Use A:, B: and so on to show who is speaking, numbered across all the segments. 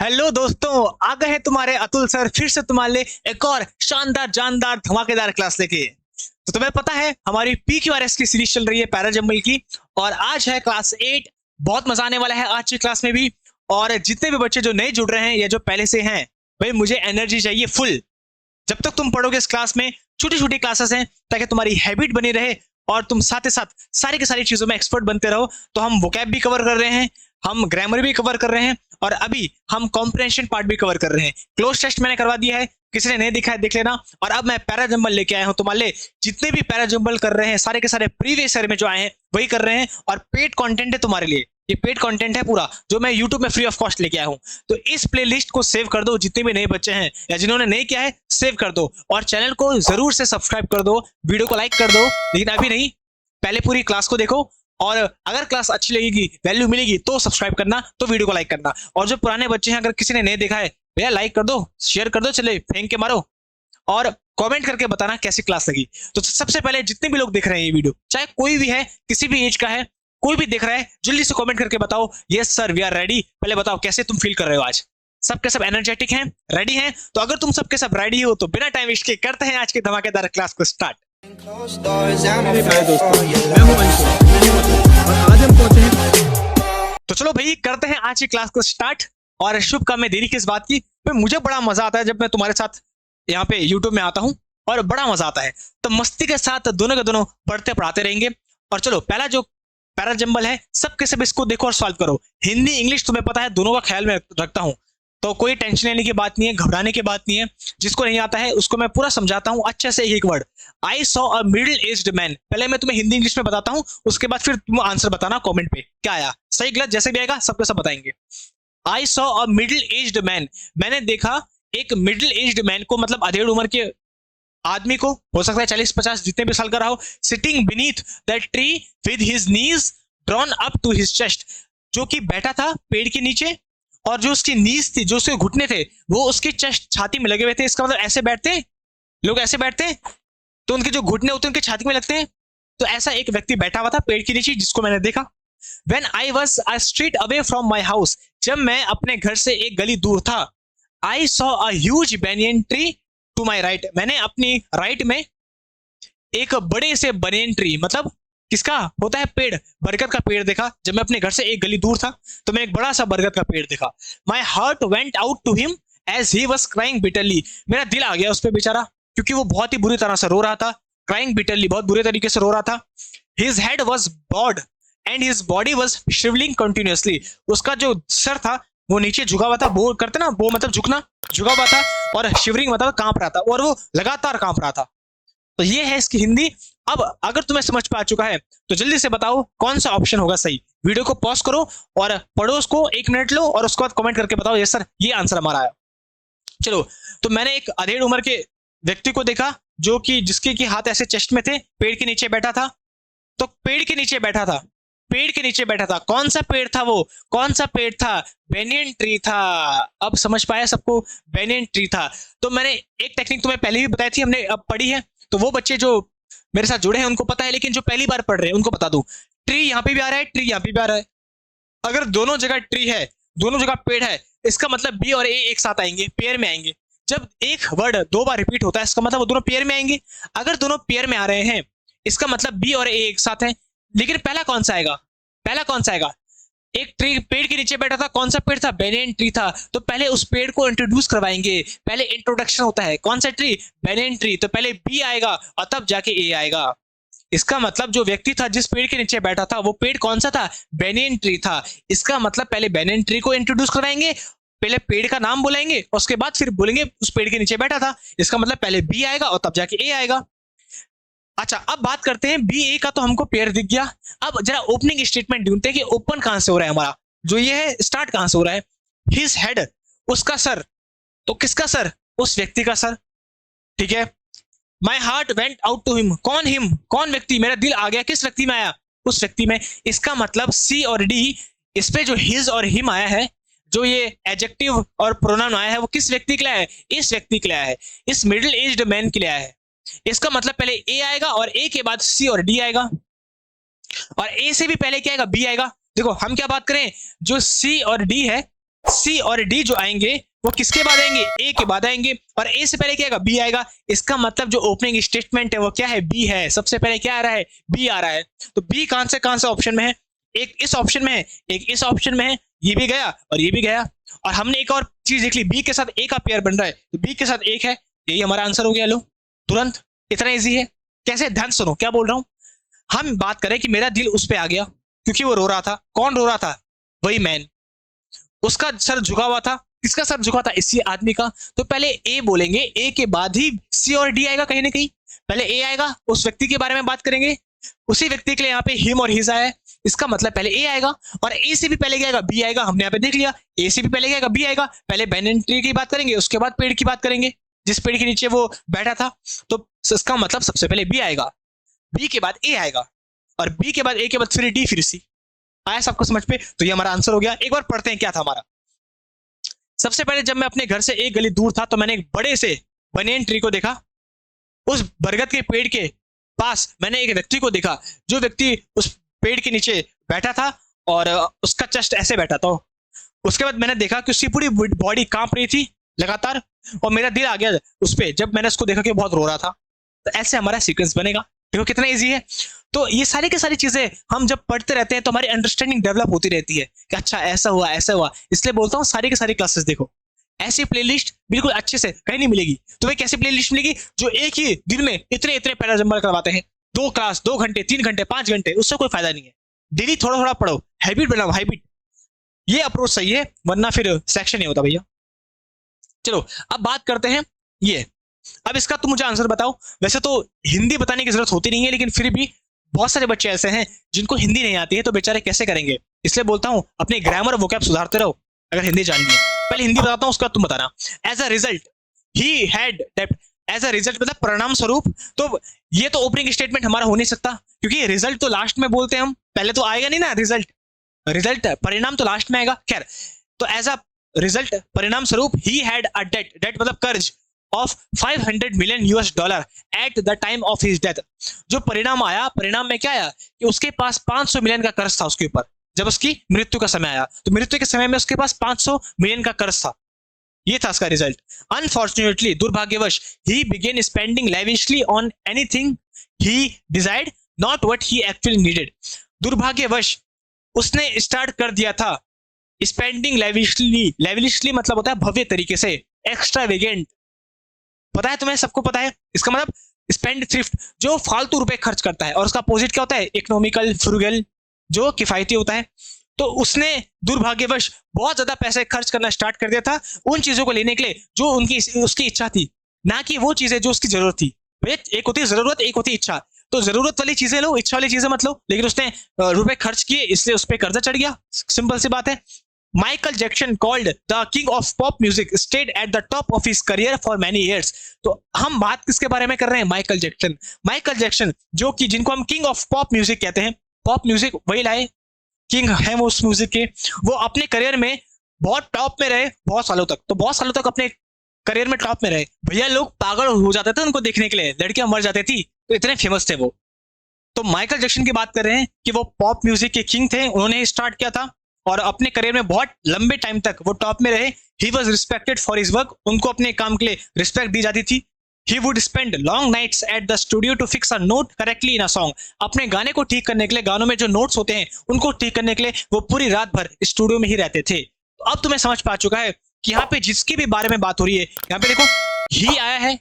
A: Hello दोस्तों, आ गए हैं तुम्हारे अतुल सर फिर से तुम्हारे लिए एक और शानदार जानदार धमाकेदार क्लास लेके। तो तुम्हें पता है हमारी PQRS की सीरीज चल रही है पैराजम्बल की, और आज है क्लास 8। बहुत मजा आने वाला है आज की क्लास में भी। और जितने भी बच्चे जो नए जुड़ रहे हैं या जो पहले से हैं, भाई मुझे एनर्जी चाहिए फुल। जब तक तुम पढ़ोगे इस क्लास में, छोटी छोटी क्लासेस हैं ताकि तुम्हारी हैबिट बनी रहे और तुम साथ ही साथ सारी की सारी चीजों में एक्सपर्ट बनते रहो। तो हम वोकैब भी कवर कर रहे हैं, हम ग्रामर भी कवर कर रहे हैं, और अभी हम कॉम्प्रिहेंशन पार्ट भी कवर कर रहे हैं। क्लोज टेस्ट मैंने करवा दिया है, किसी ने नहीं देखा है देख लेना। और अब मैं पैराजम्बल लेके आया हूं तुम्हारे लिए। जितने भी पैराजम्बल कर रहे हैं सारे के सारे प्रीवियस ईयर में जो आए हैं वही कर रहे हैं, और पेड कंटेंट है तुम्हारे लिए। ये पेड कंटेंट है पूरा जो मैं YouTube में फ्री ऑफ कॉस्ट लेके आया हूं। तो इस प्लेलिस्ट को सेव कर दो, जितने भी नए बच्चे हैं या जिन्होंने नहीं किया है सेव कर दो, और चैनल को जरूर से सब्सक्राइब कर दो, वीडियो को लाइक कर दो। लेकिन अभी नहीं, पहले पूरी क्लास को देखो, और अगर क्लास अच्छी लगेगी, वैल्यू मिलेगी तो सब्सक्राइब करना, तो वीडियो को लाइक करना। और जो पुराने बच्चे हैं अगर किसी ने नहीं देखा है, भैया लाइक कर दो, शेयर कर दो, चले फेंक के मारो, और कमेंट करके बताना कैसी क्लास लगी। तो सबसे पहले जितने भी लोग देख रहे हैं ये वीडियो, चाहे कोई भी है, किसी भी एज का है, कोई भी देख रहा है, जल्दी से कमेंट करके बताओ yes sir we are ready. पहले बताओ कैसे तुम फील कर रहे हो आज। सबके सब एनर्जेटिक हैं, रेडी हैं? तो अगर तुम सबके सब रेडी हो तो बिना टाइम वेस्ट के करते हैं आज की धमाकेदार क्लास को स्टार्ट। तो चलो भाई करते हैं आज की क्लास को स्टार्ट। और शुभ काम में देरी किस बात की, भाई मुझे बड़ा मजा आता है जब मैं तुम्हारे साथ यहाँ पे YouTube में आता हूँ, और बड़ा मजा आता है। तो मस्ती के साथ दोनों के दोनों पढ़ते पढ़ाते रहेंगे। और चलो पहला जो पैराजम्बल है, सबके सब इसको देखो और सॉल्व करो। हिंदी इंग्लिश तुम्हें पता है दोनों का ख्याल में रखता हूँ, तो कोई टेंशन लेने की बात नहीं है, घबराने की बात नहीं है। जिसको नहीं आता है उसको मैं पूरा समझाता हूँ अच्छे से, एक एक word. I saw a middle aged man, पहले मैं तुम्हें हिंदी इंग्लिश में बताता हूँ, उसके बाद फिर तुम आंसर बताना कमेंट पे क्या आया, सही गलत जैसे भी आएगा सबको सब बताएंगे। I saw a middle aged man, मैंने देखा एक मिडिल एज्ड मैन को, मतलब अधेड़ उम्र के आदमी को, हो सकता है 40-50 जितने भी साल का रहा हो, sitting beneath the tree with his knees drawn up to his chest, जो कि बैठा था पेड़ के नीचे, और जो उसकी नीज थी, जो उसके घुटने थे, वो उसकी चेस्ट छाती में लगे हुए थे। इसका मतलब ऐसे बैठते लोग, ऐसे बैठते हैं तो उनके जो घुटने होते हैं उनके छाती में लगते हैं। तो ऐसा एक व्यक्ति बैठा हुआ था पेड़ के नीचे, जिसको मैंने देखा। When I was a street away from my house, जब मैं अपने घर से एक गली दूर था, I saw a huge banyan tree to my right, मैंने अपनी राइट में एक बड़े से बनियन ट्री, मतलब किसका होता है पेड़, बरगद का पेड़ देखा। जब मैं अपने घर से एक गली दूर था तो मैं एक बड़ा सा बरगद का पेड़ देखा। My heart went out to him as he was crying bitterly, मेरा दिल आ गया उस पे बेचारा, क्योंकि वो बहुत ही बुरी तरह से रो रहा था। Crying bitterly, बहुत बुरे तरीके से रो रहा था। His head was bowed and his body was shriveling continuously, उसका जो सर था वो नीचे झुका हुआ था, वो करते ना, वो मतलब झुकना, झुका हुआ था, और शिवरिंग मतलब कांप रहा था, और वो लगातार कांप रहा था। तो ये है इसकी हिंदी। अब अगर तुम्हें समझ पा चुका है तो जल्दी से बताओ कौन सा ऑप्शन होगा सही। वीडियो को पॉज करो और पढ़ो उसको, 1 मिनट लो, और उसके बाद कमेंट करके बताओ यस सर ये आंसर हमारा आया। चलो, तो मैंने एक अधेड़ उम्र के व्यक्ति को देखा, जो कि जिसके की हाथ ऐसे चेस्ट में थे, पेड़ के नीचे बैठा था। तो पेड़ के नीचे बैठा था, पेड़ के नीचे बैठा था, कौन सा पेड़ था वो, कौन सा पेड़ था, बेनियन ट्री था। अब समझ पाया सबको, बेनियन ट्री था। तो मैंने एक टेक्निक तुम्हें पहले भी बताई थी, हमने अब पढ़ी है, तो वो बच्चे जो मेरे साथ जुड़े हैं उनको पता है, लेकिन जो पहली बार पढ़ रहे हैं उनको बता दूं। ट्री यहाँ पे भी आ रहा है, ट्री यहाँ पे भी आ रहा है। अगर दोनों जगह ट्री है, दोनों जगह पेड़ है, इसका मतलब बी और ए एक साथ आएंगे, पेयर में आएंगे। जब एक वर्ड 2 बार रिपीट होता है, इसका मतलब वो दोनों पेयर में आएंगे। अगर दोनों पेयर में आ रहे हैं, इसका मतलब बी और ए एक साथ है। लेकिन पहला कौन सा आएगा, पहला कौन सा आएगा? एक ट्री पेड़ के नीचे बैठा था, कौन सा पेड़ था, बेनियन ट्री था। तो पहले उस पेड़ को इंट्रोड्यूस करवाएंगे, पहले इंट्रोडक्शन होता है। कौन सा ट्री, बेनियन ट्री, तो पहले बी आएगा और तब जाके ए आएगा। इसका मतलब जो व्यक्ति था जिस पेड़ के नीचे बैठा था, वो पेड़ कौन सा था, बेनियन ट्री था। इसका मतलब पहले बेनियन ट्री को इंट्रोड्यूस कराएंगे, पहले पेड़ का नाम बुलाएंगे, और उसके बाद फिर बोलेंगे उस पेड़ के नीचे बैठा था। इसका मतलब पहले बी आएगा और तब जाके ए आएगा। अच्छा, अब बात करते हैं बी ए का, तो हमको पेयर दिख गया। अब जरा ओपनिंग स्टेटमेंट ढूंढते हैं कि ओपन कहां से हो रहा है हमारा, जो ये है स्टार्ट कहां से हो रहा है। हिज हेड, उसका सर, तो किसका सर, उस व्यक्ति का सर, ठीक है। My heart went out to him, कौन हिम, कौन व्यक्ति, मेरा दिल आ गया किस व्यक्ति में आया, उस व्यक्ति में। इसका मतलब सी और डी, इस पे जो हिज और हिम आया है, जो ये एडजेक्टिव और प्रोनाउन आया है, वो किस व्यक्ति के लिए आया है, इस व्यक्ति के लिए आया है, इस मिडिल एज्ड मैन के लिए आया है। इसका मतलब पहले ए आएगा और ए के बाद सी और डी आएगा, और ए से भी पहले क्या आएगा, बी आएगा। देखो हम क्या बात करें, जो सी और डी है सी और डी जो आएंगे वो किसके बाद आएंगे, ए के बाद आएंगे, और ए से पहले क्या आएगा, बी आएगा। इसका मतलब जो ओपनिंग स्टेटमेंट है वो क्या है, बी है। सबसे पहले क्या आ रहा है, बी आ रहा है। तो बी कहां से ऑप्शन में है, एक इस ऑप्शन में है, एक इस ऑप्शन में है, ये भी गया और ये भी गया। और हमने एक और चीज देख ली, बी के साथ ए का पेयर बन रहा है, तो बी के साथ एक है, यही हमारा आंसर हो गया। लो तुरंत, इतना इजी है। कैसे, ध्यान सुनो क्या बोल रहा हूं। हम बात करें कि मेरा दिल उस पे आ गया क्योंकि वो रो रहा था। कौन रो रहा था, वही मैन। उसका सर झुका हुआ था, किसका सर झुका था, इसी आदमी का। तो पहले ए बोलेंगे, ए के बाद ही सी और डी आएगा कहीं ना कहीं। पहले ए आएगा, उस व्यक्ति के बारे में बात करेंगे, उसी व्यक्ति के लिए यहाँ पे हिम और हिज आया है, इसका मतलब पहले ए आएगा। और ए से भी पहले क्या आएगा, बी आएगा। हमने यहाँ पे देख लिया, ए से भी पहले क्या आएगा, बी आएगा। पहले बैनन ट्री की बात करेंगे, उसके बाद पेड़ की बात करेंगे, जिस पेड़ के नीचे वो बैठा था। तो इसका मतलब सबसे पहले बी आएगा, बी के बाद ए आएगा, और बी के बाद ए के बाद फिर डी, फिर सी। आया सबको समझ पे। तो ये हमारा आंसर हो गया। एक बार पढ़ते हैं क्या था हमारा। सबसे पहले जब मैं अपने घर से एक गली दूर था तो मैंने एक बड़े से बनियन ट्री को देखा। उस बरगद के पेड़ के पास मैंने एक व्यक्ति को देखा, जो व्यक्ति उस पेड़ के नीचे बैठा था और उसका चेस्ट ऐसे बैठा था। उसके बाद मैंने देखा कि उसकी पूरी बॉडी कांप रही थी लगातार, और मेरा दिल आ गया उस पर जब मैंने उसको देखा कि बहुत रो रहा था। तो ऐसे हमारा सीक्वेंस बनेगा। देखो कितना इजी है। तो ये सारी की सारी चीजें हम जब पढ़ते रहते हैं तो हमारी अंडरस्टैंडिंग डेवलप होती रहती है कि अच्छा ऐसा हुआ ऐसा हुआ। इसलिए बोलता हूँ सारी की सारी क्लासेस देखो, ऐसी प्लेलिस्ट बिल्कुल अच्छे से कहीं नहीं मिलेगी। तुम्हें कैसी प्लेलिस्ट मिलेगी, जो एक ही दिन में इतने इतने पैरा जम्बल करवाते हैं, 2 क्लास 2 घंटे 3 घंटे 5 घंटे, उससे कोई फायदा नहीं है। डेली थोड़ा थोड़ा पढ़ो, हैबिट बनाओ, हैबिट। ये अप्रोच सही है, वरना फिर सेक्शन नहीं होता भैया। चलो अब बात करते हैं ये। अब इसका तुम मुझे आंसर बताओ। वैसे तो हिंदी बताने की जरूरत होती नहीं है, लेकिन फिर भी बहुत सारे बच्चे ऐसे हैं जिनको हिंदी नहीं आती है, तो बेचारे कैसे करेंगे। इसलिए बोलता हूं अपने ग्रामर वोकैब सुधारते रहो अगर हिंदी जाननी है। पहले हिंदी बताता हूं, उसका तुम बताना। As a result he had डेप्ट। एज अ रिजल्ट मतलब परिणाम स्वरूप। तो ये तो ओपनिंग स्टेटमेंट हमारा हो नहीं सकता, क्योंकि रिजल्ट तो लास्ट में बोलते हैं हम, पहले तो आएगा नहीं ना रिजल्ट। रिजल्ट परिणाम तो लास्ट में आएगा। खैर, तो एज अ रिजल्ट परिणाम स्वरूप he had a debt, debt मतलब कर्ज, of 500 million US dollar at the time of his death. जो परिणाम आया, परिणाम में क्या आया कि उसके पास 500 मिलियन का कर्ज था उसके ऊपर, जब उसकी मृत्यु का समय आया। तो मृत्यु के समय में उसके पास 500 मिलियन का कर्ज था। ये था उसका रिजल्ट। अनफॉर्चुनेटली, दुर्भाग्यवश, ही begin spending lavishly on anything he desired, not what he actually needed. दुर्भाग्यवश उसने स्टार्ट कर दिया था स्पेंडिंग लेविशली। लेविशली मतलब होता है भव्य तरीके से, एक्स्ट्रावेगेंट। पता है तुम्हें, सबको पता है। इसका मतलब स्पेंड थ्रिफ्ट, जो फालतू रुपए खर्च करता है, और उसका अपोजिट क्या होता है, इकोनॉमिकल, फ्रुगल, जो किफायती होता है। तो उसने दुर्भाग्यवश बहुत ज्यादा पैसे खर्च करना स्टार्ट कर दिया था उन चीजों को लेने के लिए जो उनकी उसकी इच्छा थी, ना कि वो चीजें जो उसकी जरूरत थी। एक होती है जरूरत, एक होती है इच्छा। तो जरूरत वाली चीजें लो, इच्छा वाली चीजें मत लो। लेकिन उसने रुपए खर्च किए, इसलिए उस पर कर्जा चढ़ गया। सिंपल सी बात है। Michael Jackson called the king of pop music stayed at the top of his career for many years. तो हम बात किसके बारे में कर रहे हैं, माइकल जैक्सन। माइकल जैक्सन जो कि जिनको हम किंग ऑफ पॉप म्यूजिक कहते हैं, पॉप म्यूजिक वही लाए, किंग है वो उस म्यूजिक के। वो अपने करियर में बहुत टॉप में रहे बहुत सालों तक। तो बहुत सालों तक अपने करियर में टॉप में रहे भैया। लोग पागल हो जाते थे उनको देखने के लिए, लड़कियां मर जाती थी, तो इतने फेमस थे वो। तो माइकल जैक्सन की बात कर रहे हैं कि वो पॉप म्यूजिक के किंग थे। उन्होंने स्टार्ट किया था और अपने करियर में बहुत लंबे टाइम तक वो टॉप में रहे। He was respected for his work. उनको अपने काम के लिए रिस्पेक्ट दी जाती थी। He would spend long nights at the studio to fix a note correctly in a song. अपने गाने को ठीक करने के लिए, गानों में जो नोट्स होते हैं उनको ठीक करने के लिए वो पूरी रात भर स्टूडियो में ही रहते थे। तो अब तुम्हें समझ पा चुका है कि यहाँ पे जिसके भी बारे में बात हो रही है, यहाँ पे देखो ही आया है,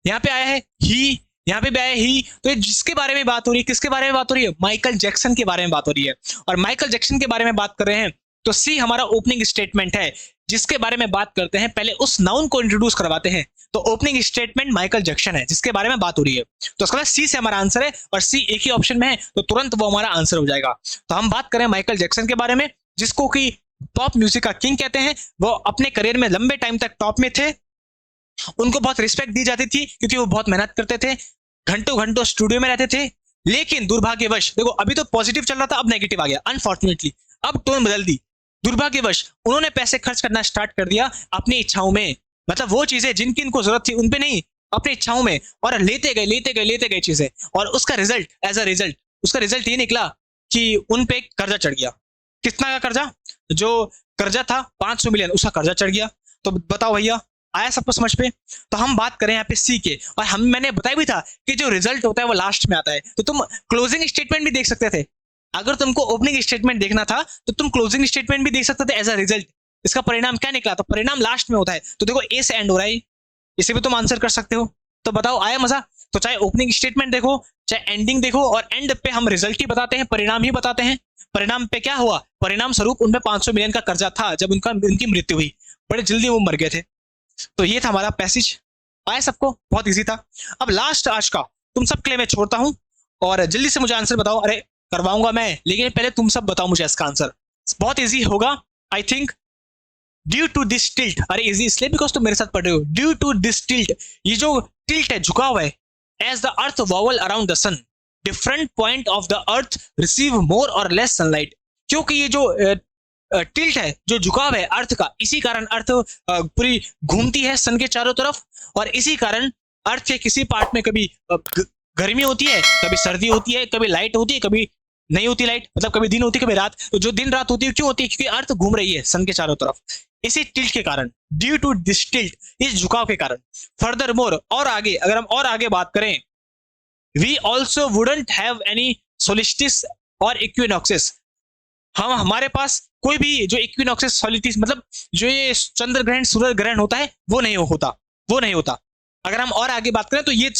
A: यहाँ पे आया है ही, यहाँ पे भी आया ही। तो जिसके बारे में बात हो रही है, किसके बारे में बात हो रही है, माइकल जैक्सन के बारे में बात हो रही है। और माइकल जैक्सन के बारे में बात कर रहे हैं तो सी हमारा ओपनिंग स्टेटमेंट है। जिसके बारे में बात करते हैं पहले उस नाउन को इंट्रोड्यूस करवाते हैं। तो ओपनिंग स्टेटमेंट माइकल जैक्सन है जिसके बारे में बात हो रही है। तो इसका मतलब सी से हमारा आंसर है, और सी एक ही ऑप्शन में है तो तुरंत वो हमारा आंसर हो जाएगा। तो हम बात करें माइकल जैक्सन के बारे में, जिसको कि पॉप म्यूजिक का किंग कहते हैं। वो अपने करियर में लंबे टाइम तक टॉप में थे। उनको बहुत रिस्पेक्ट दी जाती थी क्योंकि वो बहुत मेहनत करते थे, घंटों घंटों स्टूडियो में रहते थे। लेकिन दुर्भाग्यवश, देखो अभी तो पॉजिटिव चल रहा था, अब नेगेटिव आ गया। अनफॉर्चुनेटली अब टोन बदल दी। दुर्भाग्यवश उन्होंने पैसे खर्च करना स्टार्ट कर दिया अपनी इच्छाओं में। मतलब वो चीजें जिनकी इनको जरूरत थी उन पे नहीं, अपनी इच्छाओं में। और लेते गए चीजें। और उसका रिजल्ट, एज अ रिजल्ट उसका रिजल्ट ये निकला कि उन पे कर्जा चढ़ गया। कितना का कर्जा, जो कर्जा था 500 मिलियन, उसका कर्जा चढ़ गया। तो बताओ भैया, आया सबको समझ पे? तो हम बात करें यहाँ पे सी के, और मैंने बताया भी था कि जो रिजल्ट होता है वो लास्ट में आता है। तो तुम क्लोजिंग स्टेटमेंट भी देख सकते थे। अगर तुमको ओपनिंग स्टेटमेंट देखना था तो तुम क्लोजिंग स्टेटमेंट भी देख सकते थे एज अ रिजल्ट। इसका परिणाम क्या निकला? तो परिणाम लास्ट में होता है। तो देखो ए से एंड हो रहा है, इसे भी तुम आंसर कर सकते हो। तो बताओ, आया मजा? तो चाहे ओपनिंग स्टेटमेंट देखो, चाहे एंडिंग देखो, और एंड पे हम रिजल्ट ही बताते हैं, परिणाम ही बताते हैं। परिणाम पे क्या हुआ? परिणाम स्वरूप उनपे 500 मिलियन का कर्जा था जब उनकी मृत्यु हुई। बड़े जल्दी वो मर गए थे। तो ये था हमारा पैसेज। आया सबको? बहुत इजी था। अब लास्ट आज का तुम सबके लिए मैं छोड़ता हूं, और जल्दी से मुझे आंसर बताओ। अरे करवाऊंगा मैं, लेकिन पहले तुम सब बताओ मुझे इसका आंसर। बहुत इजी होगा I think. Due to this tilt, अरे इजी इसलिए बिकॉज तुम मेरे साथ पढ़ रहे हो। ड्यू टू दिस टिल्ट, ये जो टिल्ट है, झुकाव है, as the earth revolve around the sun, different point of the earth receive more or less sunlight. क्योंकि ये जो टिल्ट है, जो झुकाव है अर्थ का, इसी कारण अर्थ पूरी घूमती है सन के चारों तरफ, और इसी कारण अर्थ के किसी पार्ट में कभी गर्मी होती है, कभी सर्दी होती है, कभी लाइट होती है, कभी नहीं होती लाइट, मतलब कभी दिन होती है, कभी रात। तो जो दिन रात होती है क्यों होती है? क्योंकि अर्थ घूम रही है सन के चारों तरफ, इसी टिल्ट के कारण। ड्यू टू दिस टिल्ट, इस झुकाव के कारण। फर्दर मोर, और आगे, अगर हम और आगे बात करें, we also wouldn't have any solstice or equinoxes. हम हमारे पास कोई भी जो इक्विनॉक्सिस सोलिस्टिस, मतलब जो ये चंद्र ग्रहण सूर्य ग्रहण होता है, वो नहीं होता। अगर हम और आगे बात करें तो ये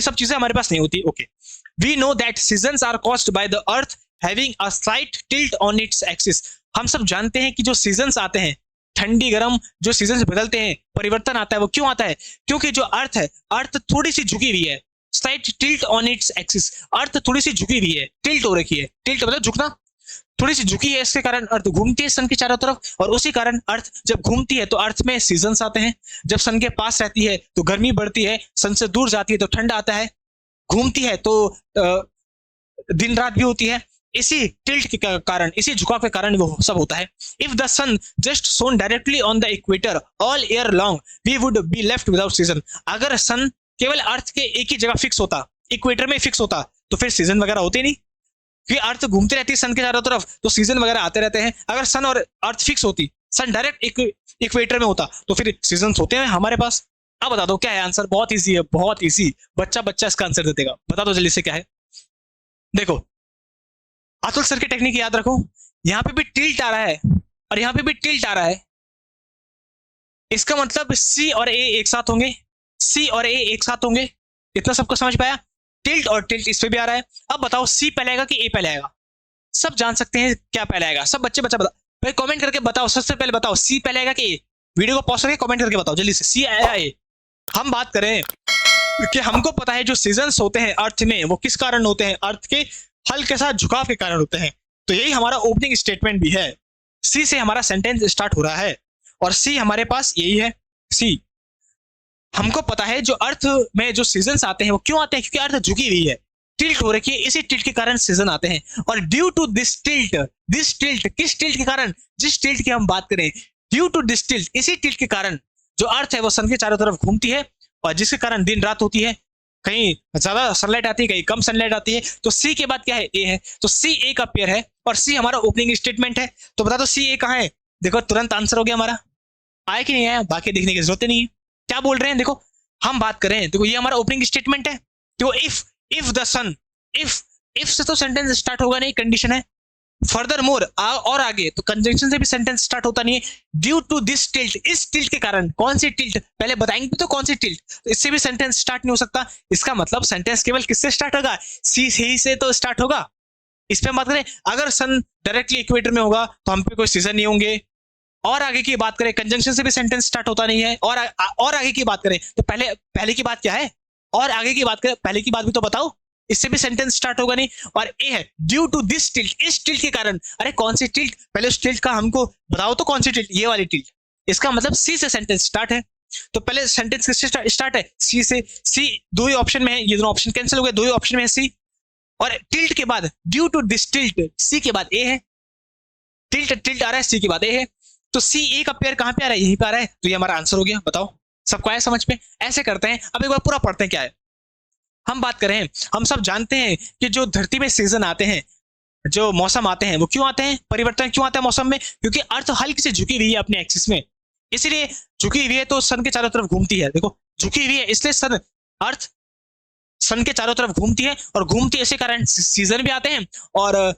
A: सब चीजें हमारे पास नहीं होती। Okay, we know that seasons are caused by the earth having a slight tilt on its axis. हम सब जानते हैं कि जो सीजन्स आते हैं, ठंडी गर्म जो सीजन्स बदलते हैं, परिवर्तन आता है, वो क्यों आता है? क्योंकि जो अर्थ है, अर्थ थोड़ी सी झुकी हुई है। Slight tilt on its axis, earth थोड़ी सी झुकी हुई है, टिल्ट हो रखी है। टिल्ट मतलब झुकना, थोड़ी सी झुकी है, इसके कारण अर्थ घूमती है सन के चारों तरफ, और उसी कारण अर्थ जब घूमती है तो अर्थ में सीजन्स आते हैं। जब सन के पास रहती है तो गर्मी बढ़ती है, सन से दूर जाती है तो ठंड आता है, घूमती है तो दिन रात भी होती है। इसी टिल्ट के कारण, इसी झुकाव के कारण वो सब होता है। If the sun just shone directly on the equator all year long, we would be left without season. अगर सन केवल अर्थ के एक ही जगह फिक्स होता, इक्वेटर में फिक्स होता, तो फिर सीजन वगैरह होते नहीं, क्योंकि अर्थ घूमती रहती है सन के चारों तरफ, तो सीजन वगैरह आते रहते हैं। अगर सन और अर्थ फिक्स होती, सन डायरेक्ट इक्वेटर में होता, तो फिर सीजन होते हैं हमारे पास। अब बता दो क्या है आंसर? बहुत इजी है, बहुत इजी। बच्चा इसका आंसर दे देगा। बता दो जल्दी से क्या है। देखो, अतुल सर की टेक्निक याद रखो। यहाँ पे भी टिल्ट आ रहा है और यहाँ पे भी टिल्ट आ रहा है, इसका मतलब सी और ए एक साथ होंगे, सी और ए एक साथ होंगे। इतना सबको समझ पाया? टिल्ट और टिल्ट इस पे भी आ रहा है। अब बताओ सी पहले आएगा कि ए पहले आएगा? सब जान सकते हैं क्या पहले आएगा। सब बच्चा बता भाई, कमेंट करके बताओ। सबसे पहले बताओ सी पहले आएगा कि ए? वीडियो को पॉज करके कमेंट करके बताओ जल्दी से, सी आया ए? हम बात करें कि हमको पता है जो सीजन्स होते हैं अर्थ में, वो किस कारण होते हैं? अर्थ के हल्के सा झुकाव के कारण होते हैं। तो यही हमारा ओपनिंग स्टेटमेंट भी है। सी से हमारा सेंटेंस स्टार्ट हो रहा है, और सी हमारे पास यही है। सी, हमको पता है जो अर्थ में जो सीजन्स आते हैं वो क्यों आते हैं? क्योंकि अर्थ झुकी हुई है, टिल्ट हो रखी है, इसी टिल्ट के कारण सीजन आते हैं। और ड्यू टू दिस टिल्ट किस टिल्ट के कारण? जिस टिल्ट की हम बात करें, ड्यू टू दिस टिल्ट, इसी टिल्ट के कारण जो अर्थ है वो सन के चारों तरफ घूमती है, और जिसके कारण दिन रात होती है, कहीं ज्यादा सनलाइट आती है, कहीं कम सनलाइट आती है। तो सी के बाद क्या है? ए है। तो सी ए का पेयर है, और सी हमारा ओपनिंग स्टेटमेंट है। तो बता दो सी ए कहाँ है? देखो तुरंत आंसर हो गया हमारा। आया कि नहीं आया? बाकी देखने की जरूरत नहीं है। क्या बोल रहे हैं? देखो हम बात करें, देखो ये हमारा ओपनिंग स्टेटमेंट है। तो इफ द सन, इफ से तो सेंटेंस स्टार्ट होगा नहीं, कंडीशन है। फर्दर मोर, और आगे, तो कंजंक्शन से भी सेंटेंस स्टार्ट होता नहीं है। ड्यू टू दिस टिल्ट, इस टिल्ट के कारण। कौन सी टिल्ट? पहले बताएंगे तो कौन सी टिल्ट, तो इससे भी सेंटेंस स्टार्ट नहीं हो सकता। इसका मतलब सेंटेंस केवल किससे स्टार्ट होगा? सी से तो स्टार्ट होगा। इस पे बात करें, अगर सन डायरेक्टली इक्वेटर में होगा तो हम पे कोई सीजन नहीं होंगे। और आगे की बात करें, कंजंक्शन से भी सेंटेंस स्टार्ट होता नहीं है। और आगे की बात करें तो पहले की बात क्या है? और आगे की बात करें, पहले की बात भी तो बताओ, इससे भी सेंटेंस स्टार्ट होगा नहीं। और ए है ड्यू टू दिस टिल्ट, इस टिल्ट के कारण। अरे कौन सी टिल्ट? पहले उस टिल्ट का हमको बताओ तो कौन सी टिल्ट? ये वाली टिल्ट। इसका मतलब सी से सेंटेंस स्टार्ट है। तो पहले सेंटेंस किससे स्टार्ट है? सी से। सी दो ही ऑप्शन में है, ये दोनों ऑप्शन कैंसिल हो गए, दो ही ऑप्शन में है सी। और टिल्ट के बाद ड्यू टू दिस टिल्ट, सी के बाद ए है। टिल्ट आ रहा है, सी के बाद ए है। तो सी ए का पेयर कहां पे आ रहा है? यहीं पे आ रहा है। तो ये हमारा आंसर हो गया। बताओ सबको आया समझ पे? ऐसे करते हैं। अब एक बार पूरा पढ़ते हैं क्या है। हम बात करें, हम सब जानते हैं कि जो धरती में सीजन आते हैं, जो मौसम आते हैं वो क्यों आते हैं, परिवर्तन क्यों आता है मौसम में, क्योंकि अर्थ हल्की से झुकी हुई है अपने एक्सिस में, इसीलिए झुकी हुई है तो सन के चारों तरफ घूमती है। देखो झुकी हुई है इसलिए सन, अर्थ सन के चारों तरफ घूमती है, और घूमती है इसी कारण सीजन भी आते हैं और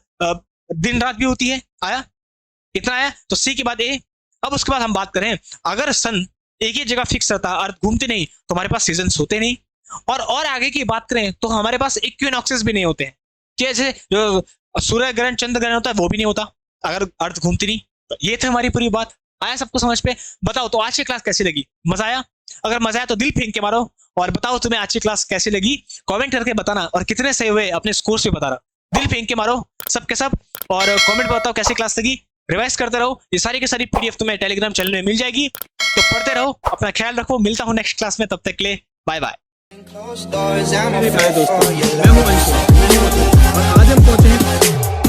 A: दिन रात भी होती है। आया, इतना आया। तो सी के बाद ए। अब उसके बाद हम बात करें, अगर सन एक ही जगह फिक्स रहता, अर्थ घूमती नहीं, तो हमारे पास सीजन होते नहीं, और आगे की बात करें तो हमारे पास इक्विनॉक्सेस भी नहीं होते हैं, जैसे जो सूर्य ग्रहण चंद्र ग्रहण होता है वो भी नहीं होता अगर अर्थ घूमती नहीं। तो ये थी हमारी पूरी बात। आया सबको समझ पे? बताओ तो आज की क्लास कैसी लगी, मजा आया? अगर मजा आया तो दिल फेंक के मारो, और बताओ तुम्हें आज की क्लास कैसी लगी, कमेंट करके बताना, और कितने सही हुए अपने स्कोर्स भी बताना। दिल फेंक के मारो सबके सब, और कमेंट में बताओ कैसी क्लास लगी। रिवाइज करते रहो, ये सारी की सारी पीडीएफ तुम्हें टेलीग्राम चैनल में मिल जाएगी, तो पढ़ते रहो, अपना ख्याल रखो। मिलता हूँ नेक्स्ट क्लास में, तब तक के लिए बाय बाय।
B: मेरे प्यारे दोस्तों, मैं हूं अंशु, और आज हम पहुंचे हैं